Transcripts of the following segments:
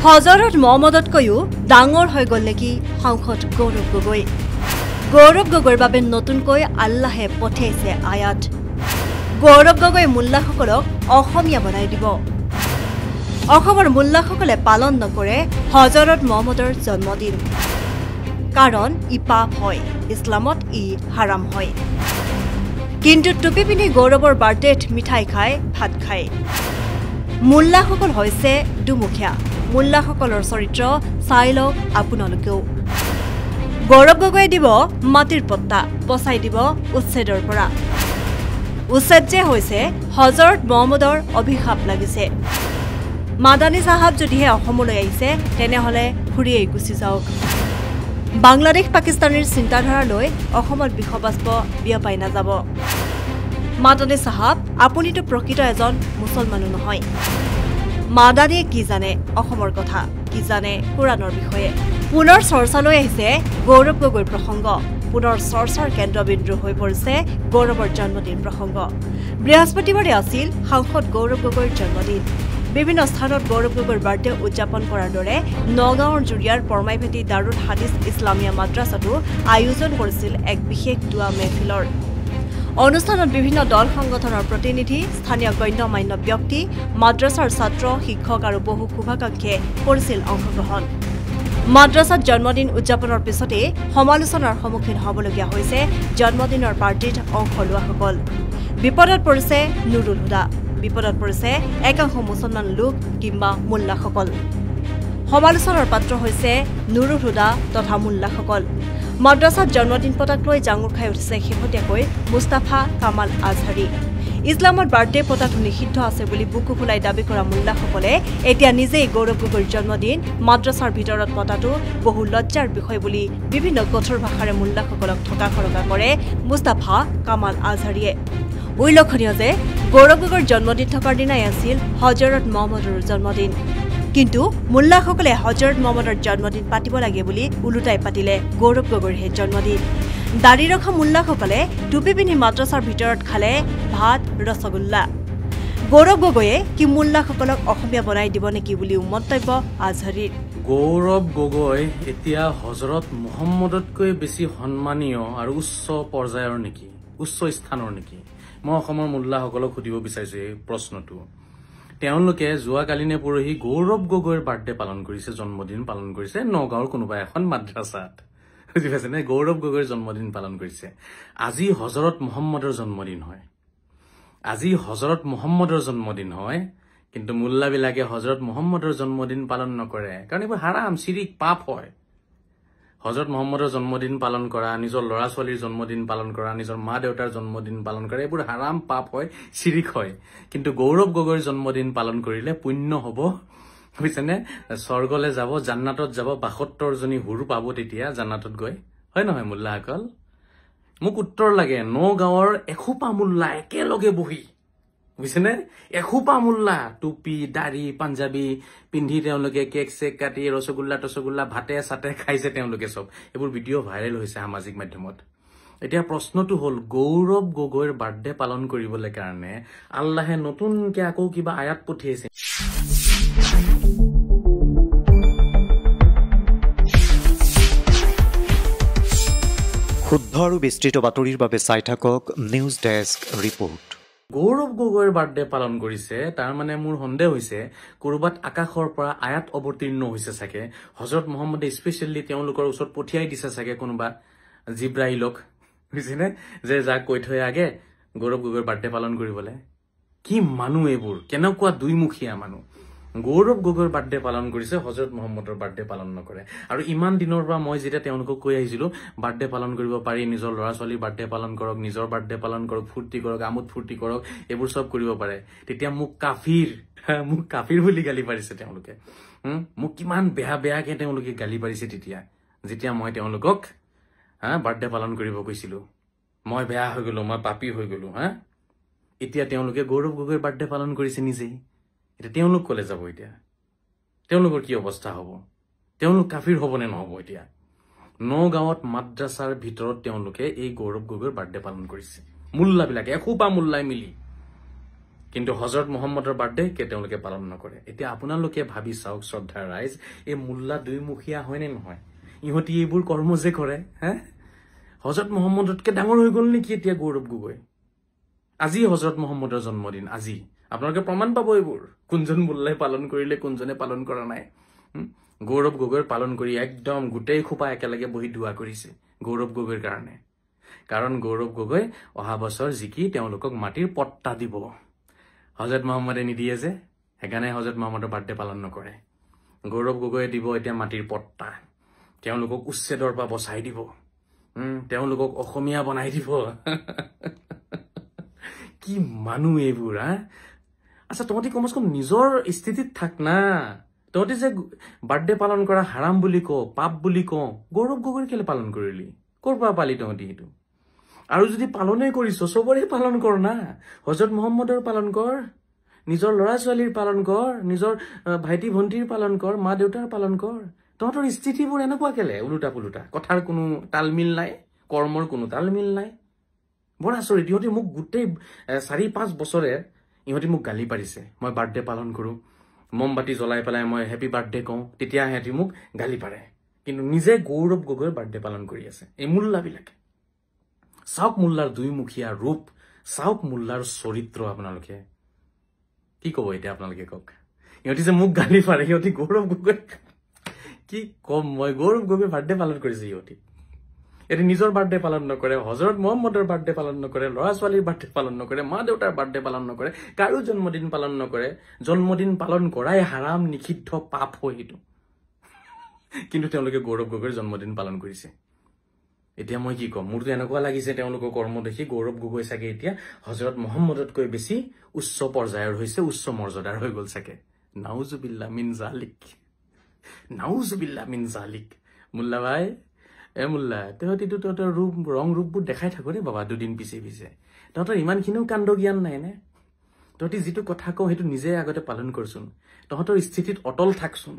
হজৰত মহম্মদতকৈও ডাঙৰ হৈ গ'ল নেকি সাংসদ গৌৰৱ গগৈ। গৌৰৱ গগৈৰ বাবে নতুনকৈ আল্লাহে পঠিয়াইছে আয়াত। গৌৰৱ গগৈ মোল্লাসকলক অসমীয়া বনাই দিব। অসমৰ মোল্লাসকলে পালন নকৰে হজৰত মহম্মদৰ জন্মদিন, কাৰণ ই পাপ হয়, ইছলামত ই হাৰাম হয়। কিন্তু টুপি পিন্ধি গৌৰৱৰ বাৰ্থডেত মিঠাই খায়, ভাত খায়। মোল্লাসকল হৈছে দুমুখীয়া। মোল্লাসকলৰ চৰিত্ৰ চাই লওক আপোনালোকেও। গৌৰৱ গগৈয়ে দিব মাটিৰ পট্টা, বচাই দিব উচ্ছেদৰ পৰা। উচ্ছেদ যে হৈছে হজৰত মহম্মদৰ অভিশাপ লাগিছে। মাদানী চাহাব যদিহে অসমলৈ আহিছে তেনেহ'লে ঘূৰিয়েই গুচি যাওক। বাংলাদেশ পাকিস্তানীৰ চিন্তাধাৰালৈ অসমত বিষবাষ্প বিয়পাই নাযাব। মাদানী চাহাব, আপুনিতো প্ৰকৃত এজন মুছলমানো নহয়। মাদানীয়ে কি জানে অসমৰ কথা, কি জানে কোৰাণৰ বিষয়ে? পুনৰ চৰ্চালৈ আহিছে গৌৰৱ গগৈৰ প্ৰসংগ। পুনৰ চৰ্চাৰ কেন্দ্ৰবিন্দু হৈ পৰিছে গৌৰৱৰ জন্মদিন প্ৰসংগ। বৃহস্পতিবাৰে আছিল সাংসদ গৌৰৱ গগৈৰ জন্মদিন। বিভিন্ন স্থানত গৌৰৱ গগৈৰ বাৰ্থডে উদযাপন কৰাৰ দৰে নগাঁৱৰ জুৰিয়াৰ পৰমাইভেটি দাৰুল হাদিছ ইছলামিয়া মাদ্ৰাছাতো আয়োজন কৰিছিল এক বিশেষ দোৱা মেহফিলৰ। অনুষ্ঠানত বিভিন্ন দল সংগঠনৰ প্ৰতিনিধি, স্থানীয় গণ্যমান্য ব্যক্তি, মাদ্ৰাছাৰ ছাত্ৰ, শিক্ষক আৰু বহু শুভাকাংক্ষীয়ে কৰিছিল অংশগ্ৰহণ। মাদ্ৰাছাত জন্মদিন উদযাপনৰ পিছতেই সমালোচনাৰ সন্মুখীন হ'বলগীয়া হৈছে জন্মদিনৰ পাৰ্টিত অংশ লোৱাসকল। বিপদত পৰিছে নুৰুল হুদা, বিপদত পৰিছে একাংশ মুছলমান লোক কিংবা মোল্লাসকল। সমালোচনাৰ পাত্ৰ হৈছে নুৰুল হুদা তথা মোল্লাসকল। মাদ্ৰাছাত জন্মদিন পতাক লৈ জাঙুৰ খাই উঠিছে শেহতীয়াকৈ মুস্তাফা কামাল আজহাৰী। ইছলামত বাৰ্থডে পতাটো নিষিদ্ধ আছে বুলি বুকু ফুলাই দাবী কৰা মোল্লাসকলে এতিয়া নিজেই গৌৰৱ গগৈৰ জন্মদিন মাদ্ৰাছাৰ ভিতৰত পতাটো বহু লজ্জাৰ বিষয় বুলি বিভিন্ন কঠোৰ ভাষাৰে মোল্লাসকলক ঠগা কৰে মুস্তাফা কামাল আজহাৰীয়ে। উল্লেখনীয় যে গৌৰৱ গগৈৰ জন্মদিন থকাৰ দিনাই আছিল হজৰত মহম্মদৰ জন্মদিন। কিন্তু মোল্লাসকলে হজৰত মহম্মদৰ জন্মদিন পাতিব লাগে বুলি ওলোটাই পাতিলে গৌৰৱ গগৈৰহে জন্মদিন। দাড়ি ৰখা মোল্লাসকলে টুপি পিন্ধি মাদ্ৰাছাৰ ভিতৰত খালে ভাত, ৰসগোল্লা। গৌৰৱ গগৈয়ে কি মোল্লাসকলক অসমীয়া বনাই দিব নেকি বুলিও মন্তব্য আজহাৰীৰ। গৌৰৱ গগৈ এতিয়া হজৰত মহম্মদতকৈ বেছি সন্মানীয় আৰু উচ্চ পৰ্যায়ৰ নেকি, উচ্চ স্থানৰ নেকি? মই অসমৰ মোল্লাসকলক সুধিব বিচাৰিছো এই প্ৰশ্নটো। তেওঁলোকে যোৱাকালি নে পৰহি গৌৰৱ গগৈৰ বাৰ্থডে পালন কৰিছে, জন্মদিন পালন কৰিছে নগাঁৱৰ কোনোবা এখন মাদ্ৰাছাত। বুজি পাইছে নে? গৌৰৱ গগৈৰ জন্মদিন পালন কৰিছে। আজি হজৰত মহম্মদৰ জন্মদিন হয়, আজি হজৰত মহম্মদৰ জন্মদিন হয়, কিন্তু মোল্লাবিলাকে হজৰত মহম্মদৰ জন্মদিন পালন নকৰে, কাৰণ এইবোৰ হাৰাম, চিৰিক, পাপ হয়। হজৰত মহম্মদৰ জন্মদিন পালন কৰা, নিজৰ ল'ৰা ছোৱালীৰ জন্মদিন পালন কৰা, নিজৰ মা দেউতাৰ জন্মদিন পালন কৰা, এইবোৰ হাৰাম, পাপ হয়, চিৰিক হয়। কিন্তু গৌৰৱ গগৈৰ জন্মদিন পালন কৰিলে পুণ্য হ'ব, বুজিছেনে? স্বৰ্গলৈ যাব, জান্নাতত যাব, ৭২জনী হুৰ পাব তেতিয়া জান্নাতত গৈ, হয় নহয় মোল্লাসকল? মোক উত্তৰ লাগে। নগাঁৱৰ এসোপা মোল্লা একেলগে বহি, বুজিছেনে? এসোপা মোল্লা টুপি, দাড়ি, পাঞ্জাবী পিন্ধি তেওঁলোকে কেক চেক কাটি ৰসগোল্লা ভাতে চাতে খাইছে তেওঁলোকে চব। এইবোৰ ভিডিঅ' ভাইৰেল হৈছে সামাজিক মাধ্যমত। এতিয়া প্ৰশ্নটো হ'ল, গৌৰৱ গগৈৰ বাৰ্থডে পালন কৰিবলৈ কাৰণে আল্লাহে নতুনকে আকৌ কিবা আয়াত পঠিয়াইছে। শুদ্ধ আৰু বিস্তৃত বাতৰিৰ বাবে চাই থাকক নিউজ ডেস্ক ৰিপৰ্ট। গৌৰৱ গগৈৰ বাৰ্থডে পালন কৰিছে, তাৰ মানে মোৰ সন্দেহ হৈছে ক'ৰবাত আকাশৰ পৰা আয়াত অৱতীৰ্ণ হৈছে চাগে। হজৰত মহম্মদে স্পেচিয়েলি তেওঁলোকৰ ওচৰত পঠিয়াই দিছে চাগে কোনোবা জিব্ৰাইলক, বুজিছেনে, যে যাক কৈ থৈ আগে গৌৰৱ গগৈৰ বাৰ্থডে পালন কৰিবলৈ। কি মানুহ এইবোৰ, কেনেকুৱা দুইমুখীয়া মানুহ। গৌৰৱ গগৈৰ বাৰ্থডে পালন কৰিছে, হজৰত মহম্মদৰ বাৰ্থডে পালন নকৰে। আৰু ইমান দিনৰ পৰা মই যেতিয়া তেওঁলোকক কৈ আহিছিলো বাৰ্থডে পালন কৰিব পাৰি, নিজৰ ল'ৰা ছোৱালীৰ বাৰ্থডে পালন কৰক, নিজৰ বাৰ্থডে পালন কৰক, ফূৰ্তি কৰক, আমোদ ফূৰ্তি কৰক, এইবোৰ চব কৰিব পাৰে, তেতিয়া মোক কাফিৰ বুলি গালি পাৰিছে তেওঁলোকে। মোক কিমান বেয়াকে তেওঁলোকে গালি পাৰিছে তেতিয়া, যেতিয়া মই তেওঁলোকক বাৰ্থডে পালন কৰিব কৈছিলো। মই বেয়া হৈ গলো, মই পাপী হৈ গলো। এতিয়া তেওঁলোকে গৌৰৱ গগৈৰ বাৰ্থডে পালন কৰিছে নিজেই। এতিয়া তেওঁলোক কলে যাব, এতিয়া তেওঁলোকৰ কি অৱস্থা হ'ব? তেওঁলোক কাফিৰ হ'ব নে নহ'ব? এতিয়া নগাঁৱত মাদ্ৰাছাৰ ভিতৰত তেওঁলোকে এই গৌৰৱ গগৈৰ বাৰ্থডে পালন কৰিছে, মোল্লাবিলাকে, এসোপা মোল্লাই মিলি। কিন্তু হজৰত মুহাম্মদৰ বাৰ্থডে তেওঁলোকে পালন নকৰে। এতিয়া আপোনালোকে ভাবি চাওক শ্ৰদ্ধাৰ ৰাইজ, এই মোল্লা দুইমুখীয়া হয় নে নহয়? ইহঁতি এইবোৰ কৰ্ম যে কৰে, হে হজৰত মুহাম্মদতকে ডাঙৰ হৈ গল নেকি এতিয়া গৌৰৱ গগৈ? আজি হজৰত মুহাম্মদৰ জন্মদিন, আজি আপোনালোকে প্ৰমাণ পাব এইবোৰ, কোনজন মোল্লাই পালন কৰিলে কোনজনে পালন কৰা নাই। গৌৰৱ গগৈৰ পালন কৰি একদম গোটেই খোপা একেলগে বহি দোৱা কৰিছে গৌৰৱ গগৈৰ কাৰণে। কাৰণ গৌৰৱ গগৈ অহা বছৰ জিকি তেওঁলোকক মাটিৰ পট্টা দিব। হজৰত মুহাম্মদে নিদিয়ে যে, সেইকাৰণে হজৰত মুহাম্মদৰ বাৰ্থডে পালন নকৰে। গৌৰৱ গগৈয়ে দিব এতিয়া মাটিৰ পট্টা, তেওঁলোকক উচ্ছেদৰ পৰা বচাই দিব, তেওঁলোকক অসমীয়া বনাই দিব। কি মানুহ এইবোৰ, হা? আচ্ছা, তহঁতি কমচে কম নিজৰ স্থিতিত থাক না। তহঁতি যে বাৰ্থডে পালন কৰা হাৰাম বুলি কওঁ, পাপ বুলি কওঁ, গৌৰৱ গগৈৰ কেলে পালন কৰিলি? ক'ৰ পৰা পালি তহঁতি সেইটো? আৰু যদি পালনে কৰিছ, চবৰে পালন কৰ না। হজৰত মুহাম্মদৰ পালন কৰ, নিজৰ ল'ৰা ছোৱালীৰ পালন কৰ, নিজৰ ভাইটি ভণ্টিৰ পালন কৰ, মা দেউতাৰ পালন কৰ। তহঁতৰ স্থিতিবোৰ এনেকুৱা কেলে ওলোটা পোলোটা? কথাৰ কোনো তালমিল নাই, কৰ্মৰ কোনো তালমিল নাই। বৰ আচৰিত। ইহঁতি মোক গোটেই 4-5 বছৰে ইহঁতি মোক গালি পাৰিছে। মই বাৰ্থডে পালন কৰোঁ, মমবাতি জ্বলাই পেলাই মই হেপী বাৰ্থডে কওঁ, তেতিয়া সিহঁতি মোক গালি পাৰে। কিন্তু নিজে গৌৰৱ গগৈৰ বাৰ্থডে পালন কৰি আছে এই মোল্লাবিলাকে। চাওক মোল্লাৰ দুইমুখীয়া ৰূপ, চাওক মোল্লাৰ চৰিত্ৰ। আপোনালোকে কি কব এতিয়া? আপোনালোকে কওক। ইহঁতি যে মোক গালি পাৰে, সিহঁতি গৌৰৱ গগৈ কি কম মই? গৌৰৱ গগৈ বাৰ্থডে পালন কৰিছে ইহঁতি। এটি নিজৰ বাৰ্থডে পালন নকৰে, হজৰত মুহাম্মদৰ বাৰ্থডে পালন নকৰে, ল'ৰা ছোৱালীৰ বাৰ্থডে পালন নকৰে, মা দেউতাৰ বাৰ্থডে পালন নকৰে, কাৰো জন্মদিন পালন নকৰে। জন্মদিন পালন কৰাই হাৰাম, নিষিদ্ধ, পাপ হয় সেইটো। কিন্তু তেওঁলোকে গৌৰৱ গগৈৰ জন্মদিন পালন কৰিছে। এতিয়া মই কি কম? মোৰতো এনেকুৱা লাগিছে তেওঁলোকৰ কৰ্ম দেখি গৌৰৱ গগৈ চাগে এতিয়া হজৰত মুহাম্মদতকৈ বেছি উচ্চ পৰ্যায়ৰ হৈছে, উচ্চ মৰ্যাদাৰ হৈ গল চাগে। নাউজুবিল্লাহ মিন জালিক, নাউজুবিল্লাহ মিন জালিক। মোল্লা ভাই, মোল্লা, তহঁতিতো তহঁতৰ ৰং ৰূপবোৰ দেখাই থাকো ৰে বাবা দুদিন পিছে পিছে। তহঁতৰ ইমানখিনিও কাণ্ড জ্ঞান নাই নে? তহঁতি যিটো কথা কওঁ সেইটো নিজে আগতে পালন কৰচোন। তহঁতৰ স্থিতিত অটল থাকচোন।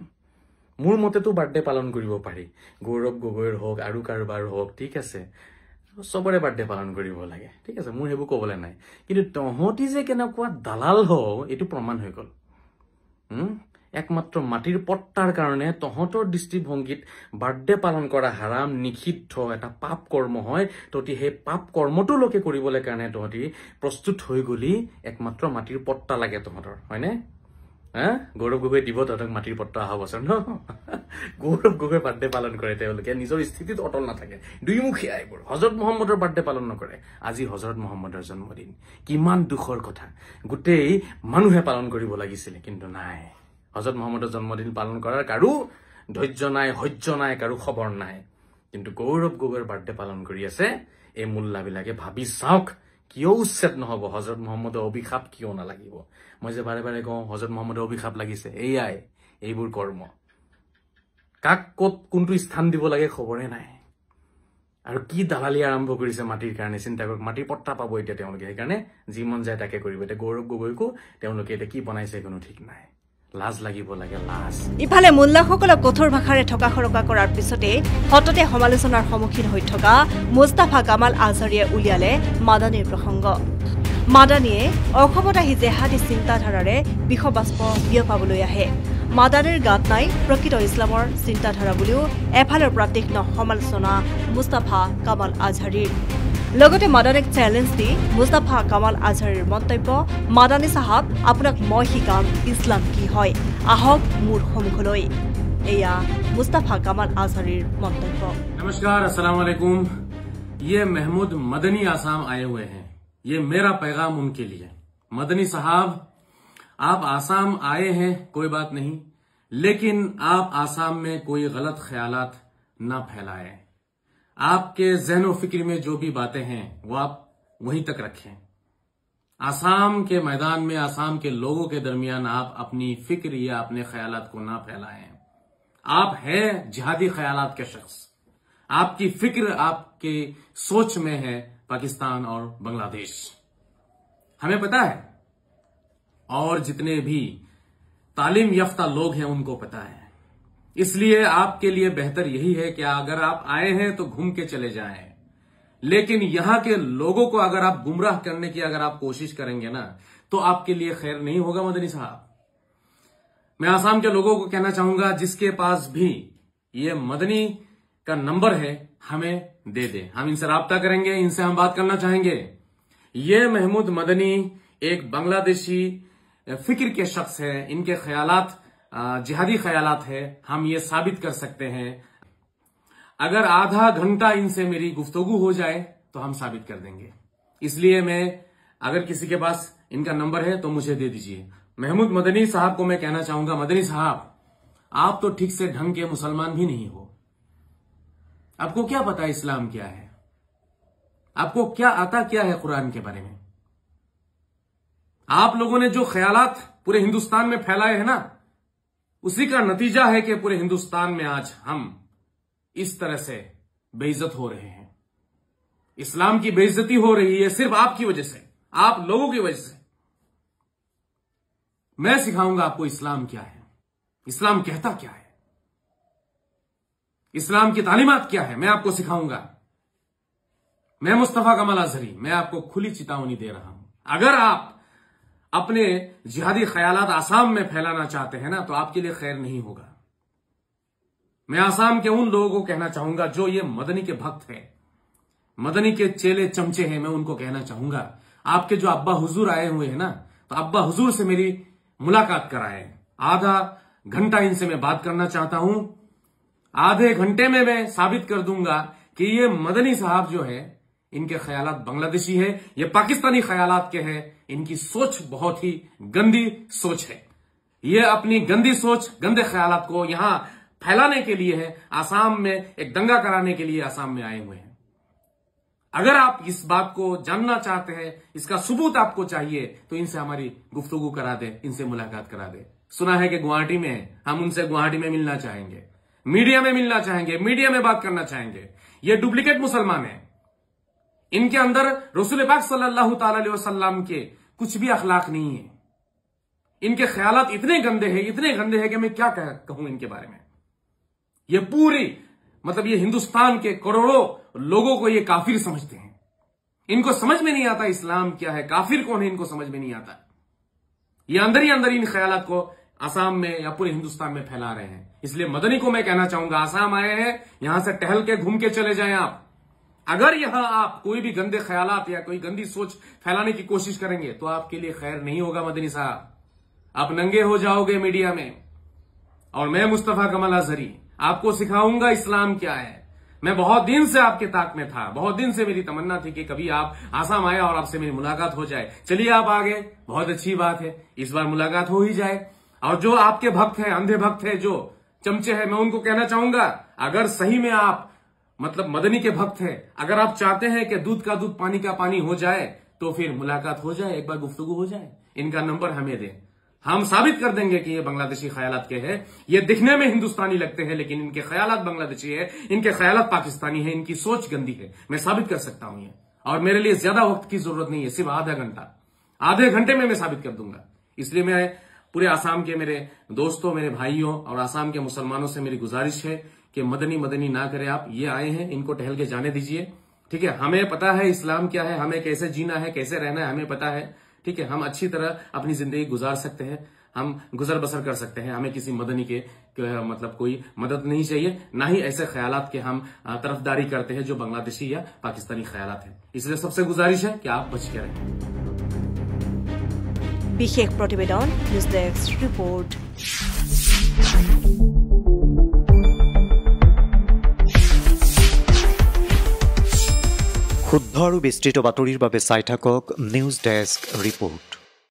মোৰ মতেতো বাৰ্থডে পালন কৰিব পাৰি, গৌৰৱ গগৈৰ হওক আৰু কাৰোবাৰ হওক, ঠিক আছে, চবৰে বাৰ্থডে পালন কৰিব লাগে, ঠিক আছে, মোৰ সেইবোৰ কবলৈ নাই। কিন্তু তহঁতি যে কেনেকুৱা দালাল হও এইটো প্ৰমাণ হৈ গল। একমাত্ৰ মাটিৰ পট্টাৰ কাৰণে তহঁতৰ দৃষ্টিভংগীত বাৰ্থডে পালন কৰা হাৰাম, নিষিদ্ধ, এটা পাপ কৰ্ম হয়। তহঁতি সেই পাপ কৰ্মটো লোকে কৰিবলৈ কাৰণে তহঁতি প্ৰস্তুত হৈ গলি। একমাত্ৰ মাটিৰ পট্টা লাগে তহঁতৰ, হয়নে? গৌৰৱ গগৈ দিব তহঁতক মাটিৰ পট্টা অহা বছৰ ন? গৌৰৱ গগৈ বাৰ্থডে পালন কৰে, তেওঁলোকে নিজৰ স্থিতিত অটল নাথাকে, দুইমুখীয়া এইবোৰ। হজৰত মুহাম্মদৰ বাৰ্থডে পালন নকৰে। আজি হজৰত মুহাম্মদৰ জন্মদিন, কিমান দুখৰ কথা। গোটেই মানুহে পালন কৰিব লাগিছিলে, কিন্তু নাই। হজৰত মুহাম্মদৰ জন্মদিন পালন কৰাৰ কাৰো ধৈৰ্য নাই, সহ্য নাই, কাৰো খবৰ নাই। কিন্তু গৌৰৱ গগৈৰ বাৰ্থডে পালন কৰি আছে এই মোল্লাবিলাকে। ভাবি চাওক, কিয় উচ্ছেদ নহব? হজৰত মুহাম্মদৰ অভিশাপ কিয় নালাগিব? মই যে বাৰে বাৰে কওঁ হজৰত মুহাম্মদৰ অভিশাপ লাগিছে, এইয়াই এইবোৰ কৰ্ম। কাক কত কোনটো স্থান দিব লাগে খবৰে নাই। আৰু কি দালালি আৰম্ভ কৰিছে মাটিৰ কাৰণে, চিন্তা কৰক। মাটিৰ পট্টা পাব এতিয়া তেওঁলোকে, সেইকাৰণে যি মন যায় তাকে কৰিব। এতিয়া গৌৰৱ গগৈকো তেওঁলোকে এতিয়া কি বনাইছে কোনো ঠিক নাই। লাজ লাগিব লাগে, লাজ। ইফালে মোল্লাসকলক কঠোৰ ভাষাৰে ঠকা সৰকা কৰাৰ পিছতে সততে সমালোচনাৰ সন্মুখীন হৈ থকা মুস্তাফা কামাল আজহাৰীয়ে উলিয়ালে মাদানীৰ প্ৰসংগ। মাদানীয়ে অসমত আহি জেহাদী চিন্তাধাৰাৰে বিষবাষ্প বিয়পাবলৈ আহে। মাদানীৰ গাত নাই প্ৰকৃত ইছলামৰ চিন্তাধাৰা বুলিও এফালৰ পৰা তীক্ষ্ণ সমালোচনা মুস্তাফা কামাল আজহাৰীৰ। লগতে মাদানীক চেলেঞ্জ দি মুস্তাফা কামাল আজহাৰীৰ মন্তব্য, মাদানী চাহাব, আপোনাক মই শিকাম ইছলাম কি হয়, আহক মোৰ সন্মুখলৈ। এয়া মুস্তাফা কামাল আজহাৰীৰ মন্তব্য। नमस्कार, अस्सलाम वालेकुम। ये महमूद मदनी आसाम आए हुए हैं। ये मेरा पैगाम उनके लिए। मदनी साहब, आप आसाम आए हैं, कोई बात नहीं, लेकिन आप आसाम में कोई गलत ख्यालात ना फैलाएं। आपके ज़हन फिक्र में जो भी बातें हैं वो आप वहीं तक रखें। आसाम के मैदान में आसाम के लोगों के दरमियान आप अपनी फिक्र या अपने ख्यालात को ना फैलाएं। आप हैं जिहादी ख्यालात के शख्स। आपकी फिक्र, आपकी सोच में है पाकिस्तान और बांग्लादेश, हमें पता है, और जितने भी तालीम याफ्ता लोग हैं उनको पता है। इसलिए आपके लिए बेहतर यही है कि अगर आप आए हैं तो घूम के चले जाएं, लेकिन यहां के लोगों को अगर आप गुमराह करने की अगर आप कोशिश करेंगे ना, तो आपके लिए खैर नहीं होगा मदनी साहब। मैं आसाम के लोगों को कहना चाहूंगा, जिसके पास भी ये मदनी का नंबर है हमें दे दे, हम इनसे राब्ता करेंगे, इनसे हम बात करना चाहेंगे। ये महमूद मदनी एक बांग्लादेशी फिक्र के शख्स है, इनके ख्यालात जिहादी ख्यालात है, हम ये साबित कर सकते हैं। अगर आधा घंटा इनसे मेरी गुफ्तगू हो जाए तो हम साबित कर देंगे। इसलिए मैं, अगर किसी के पास इनका नंबर है तो मुझे दे दीजिए। महमूद मदनी साहब को मैं कहना चाहूंगा, मदनी साहब आप तो ठीक से ढंग के मुसलमान भी नहीं हो, आपको क्या पता है इस्लाम क्या है, आपको क्या आता क्या है कुरान के बारे में। आप लोगों ने जो ख्यालात पूरे हिंदुस्तान में फैलाए हैं ना, उसी का नतीजा है कि पूरे हिंदुस्तान में आज हम इस तरह से बेइज्जत हो रहे हैं। इस्लाम की बेइज्जती हो रही है सिर्फ आपकी वजह से, आप लोगों की वजह से। मैं सिखाऊंगा आपको इस्लाम क्या है, इस्लाम कहता क्या है, इस्लाम की तालीमात क्या है, मैं आपको सिखाऊंगा। मैं मुस्तफा कमाल अजहरी, मैं आपको खुली चेतावनी दे रहा हूं। अगर आप अपने जिहादी ख्यालात आसाम में फैलाना चाहते हैं ना, तो आपके लिए खैर नहीं होगा। मैं आसाम के उन लोगों को कहना चाहूंगा जो ये मदनी के भक्त हैं, मदनी के चेले चमचे हैं, मैं उनको कहना चाहूंगा, आपके जो अब्बा हुजूर आए हुए हैं ना, तो अब्बा हुजूर से मेरी मुलाकात कराएं। आधा घंटा इनसे मैं बात करना चाहता हूं। आधे घंटे में मैं साबित कर दूंगा कि ये मदनी साहब जो है, इनके ख्यालात बांग्लादेशी है, ये पाकिस्तानी ख्यालात के हैं। इनकी सोच बहुत ही गंदी सोच है। ये अपनी गंदी सोच, गंदे ख्यालात को यहां फैलाने के लिए है, आसाम में एक दंगा कराने के लिए आसाम में आए हुए हैं। अगर आप इस बात को जानना चाहते हैं, इसका सबूत आपको चाहिए, तो इनसे हमारी गुफ्तगू करा दे, इनसे मुलाकात करा दे। सुना है कि गुवाहाटी में है, हम उनसे गुवाहाटी में मिलना चाहेंगे, मीडिया में मिलना चाहेंगे, मीडिया में बात करना चाहेंगे। ये डुप्लीकेट मुसलमान है, इनके अंदर रसूल पाक सल्लल्लाहु अलैहि वसल्लम के कुछ भी अखलाक नहीं है। इनके ख्यालात इतने गंदे हैं कि मैं क्या कहूं इनके बारे में। ये पूरी मतलब ये हिंदुस्तान के करोड़ों लोगों को ये काफिर समझते हैं। इनको समझ में नहीं आता इस्लाम क्या है, काफिर कौन है, इनको समझ में नहीं आता। ये अंदर ही अंदर इन ख्यालात को आसाम में या पूरे हिंदुस्तान में फैला रहे हैं। इसलिए मदनी को मैं कहना चाहूंगा, आसाम आए हैं, यहां से टहल के घूम के चले जाएं आप। अगर यहां आप कोई भी गंदे ख्यालात या कोई गंदी सोच फैलाने की कोशिश करेंगे तो आपके लिए खैर नहीं होगा मदनी साहब। आप नंगे हो जाओगे मीडिया में। और मैं मुस्तफा कमाल अजहरी आपको सिखाऊंगा इस्लाम क्या है। मैं बहुत दिन से आपके ताक में था, बहुत दिन से मेरी तमन्ना थी कि कभी आप आसाम आए और आपसे मेरी मुलाकात हो जाए। चलिए आप आ गए, बहुत अच्छी बात है, इस बार मुलाकात हो ही जाए। और जो आपके भक्त हैं, अंधे भक्त हैं, जो चमचे हैं, मैं उनको कहना चाहूंगा, अगर सही में आप मतलब मदनी के भक्त हैं, अगर आप चाहते हैं कि दूध का दूध पानी का पानी हो जाए, तो फिर मुलाकात हो जाए, एक बार गुफ्तगू हो जाए। इनका नंबर हमें दें, हम साबित कर देंगे कि ये बांग्लादेशी ख्यालात के हैं। ये दिखने में हिंदुस्तानी लगते हैं लेकिन इनके ख्यालात बांग्लादेशी है, इनके ख्यालात पाकिस्तानी है, इनकी सोच गंदी है। मैं साबित कर सकता हूं ये, और मेरे लिए ज्यादा वक्त की जरूरत नहीं है, सिर्फ आधा घंटा, आधे घंटे में मैं साबित कर दूंगा। इसलिए मैं पूरे आसाम के मेरे दोस्तों, मेरे भाइयों और आसाम के मुसलमानों से मेरी गुजारिश है कि मदनी ना करें आप। ये आए हैं, इनको टहल के जाने दीजिए, ठीक है। हमें पता है इस्लाम क्या है, हमें कैसे जीना है, कैसे रहना है, हमें पता है, ठीक है। हम अच्छी तरह अपनी जिंदगी गुजार सकते हैं, हम गुजर बसर कर सकते हैं। हमें किसी मदनी के मतलब कोई मदद नहीं चाहिए, ना ही ऐसे ख्यालात के हम तरफदारी करते हैं जो बांग्लादेशी या पाकिस्तानी ख्यालात हैं। इसलिए सबसे गुजारिश है कि आप बच के रहें। विशेष प्रतिवेदन न्यूज डेस्क रिपोर्ट। শুদ্ধ আৰু বিস্তৃত বাতৰিৰ বাবে চাই থাকক নিউজ ডেস্ক ৰিপোৰ্ট।